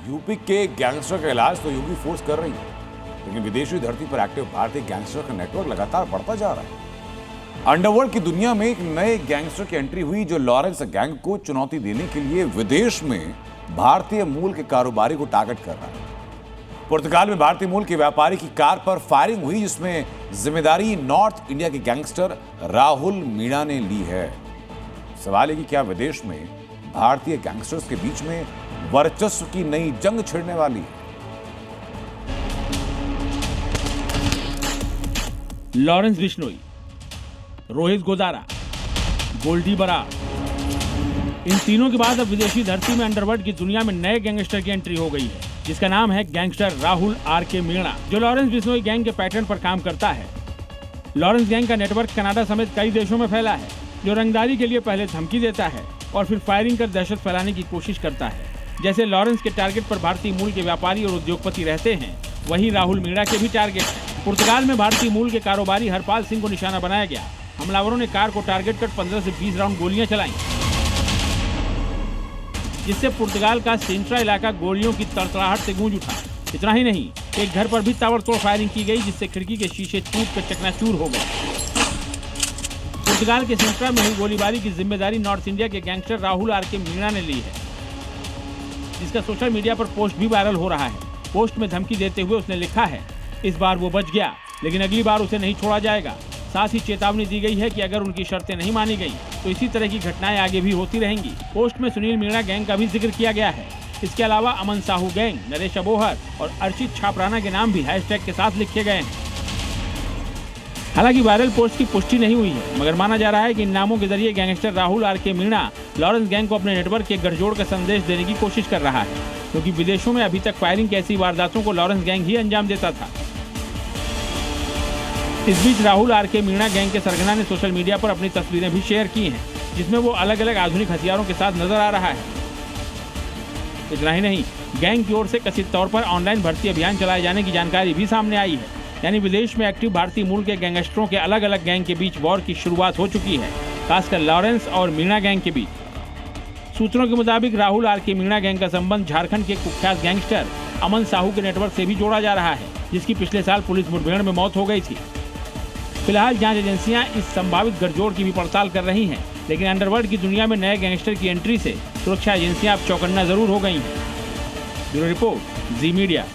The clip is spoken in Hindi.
यूपी के गैंगस्टर का इलाज तो यूपी फोर्स कर रही है, लेकिन विदेशी धरती पर एक्टिव भारतीय गैंगस्टर का नेटवर्क लगातार बढ़ता जा रहा है। अंडरवर्ल्ड की दुनिया में एक नए गैंगस्टर की एंट्री हुई जो लॉरेंस गैंग को चुनौती देने के लिए विदेश में भारतीय मूल के कारोबारी को टारगेट कर रहा है। पुर्तगाल में भारतीय मूल के व्यापारी की कार पर फायरिंग हुई, जिसमें जिम्मेदारी नॉर्थ इंडिया के गैंगस्टर राहुल मीणा ने ली है। सवाल है कि क्या विदेश में भारतीय गैंगस्टर्स के बीच में वर्चस्व की नई जंग छिड़ने वाली है? लॉरेंस बिश्नोई, रोहित गोदारा, गोल्डी बरार, इन तीनों के बाद अब विदेशी धरती में अंडरवर्ल्ड की दुनिया में नए गैंगस्टर की एंट्री हो गई है, जिसका नाम है गैंगस्टर राहुल आर.के. मीणा, जो लॉरेंस बिश्नोई गैंग के पैटर्न पर काम करता है। लॉरेंस गैंग का नेटवर्क कनाडा समेत कई देशों में फैला है, जो रंगदारी के लिए पहले धमकी देता है और फिर फायरिंग कर दहशत फैलाने की कोशिश करता है। जैसे लॉरेंस के टारगेट पर भारतीय मूल के व्यापारी और उद्योगपति रहते हैं, वही राहुल मीणा के भी टारगेट हैं। पुर्तगाल में भारतीय मूल के कारोबारी हरपाल सिंह को निशाना बनाया गया। हमलावरों ने कार को टारगेट कर 15 से 20 राउंड गोलियां चलाई, जिससे पुर्तगाल का सिंट्रा इलाका गोलियों की तड़तड़ाहट से गूंज उठा। इतना ही नहीं, एक घर पर भी ताबड़तोड़ फायरिंग की गई, जिससे खिड़की के शीशे टूट कर चकनाचूर हो गए। पुर्तगाल के सिंट्रा में हुई गोलीबारी की जिम्मेदारी नॉर्थ इंडिया के गैंगस्टर राहुल आर.के. मीणा ने ली है, जिसका सोशल मीडिया पर पोस्ट भी वायरल हो रहा है। पोस्ट में धमकी देते हुए उसने लिखा है, इस बार वो बच गया, लेकिन अगली बार उसे नहीं छोड़ा जाएगा। साथ ही चेतावनी दी गई है कि अगर उनकी शर्तें नहीं मानी गई तो इसी तरह की घटनाएं आगे भी होती रहेंगी। पोस्ट में सुनील मीणा गैंग का भी जिक्र किया गया है। इसके अलावा अमन साहू गैंग, नरेश अबोहर और अर्चित छापराना के नाम भी हैशटैग के साथ लिखे गए हैं। हालांकि वायरल पोस्ट की पुष्टि नहीं हुई है, मगर माना जा रहा है कि इन नामों के जरिए gangster Rahul R K. Meena Lawrence gang को अपने नेटवर्क के गठजोड़ का संदेश देने की कोशिश कर रहा है, क्योंकि विदेशों में अभी तक फायरिंग की ऐसी वारदातों को लॉरेंस गैंग ही अंजाम देता था। इस बीच राहुल आर.के. मीणा गैंग के सरगना ने सोशल मीडिया पर अपनी तस्वीरें भी शेयर की हैं, जिसमें वो अलग अलग आधुनिक हथियारों के साथ नजर आ रहा है। इतना ही नहीं, गैंग की ओर से कथित तौर पर ऑनलाइन भर्ती अभियान चलाए जाने की जानकारी भी सामने आई है। यानी विदेश में एक्टिव भारतीय मूल के गैंगस्टरों के अलग अलग गैंग के बीच वॉर की शुरुआत हो चुकी है, खासकर लॉरेंस और मीणा गैंग के बीच। सूत्रों के मुताबिक राहुल आर.के. मीणा गैंग का संबंध झारखंड के कुख्यात गैंगस्टर अमन साहू के नेटवर्क से भी जोड़ा जा रहा है, जिसकी पिछले साल पुलिस मुठभेड़ में मौत हो गई थी। फिलहाल जांच एजेंसियां इस संभावित गठजोड़ की भी पड़ताल कर रही हैं, लेकिन अंडरवर्ल्ड की दुनिया में नए गैंगस्टर की एंट्री से सुरक्षा एजेंसियां अब चौकन्ना जरूर हो गई हैं। ब्यूरो रिपोर्ट, जी मीडिया।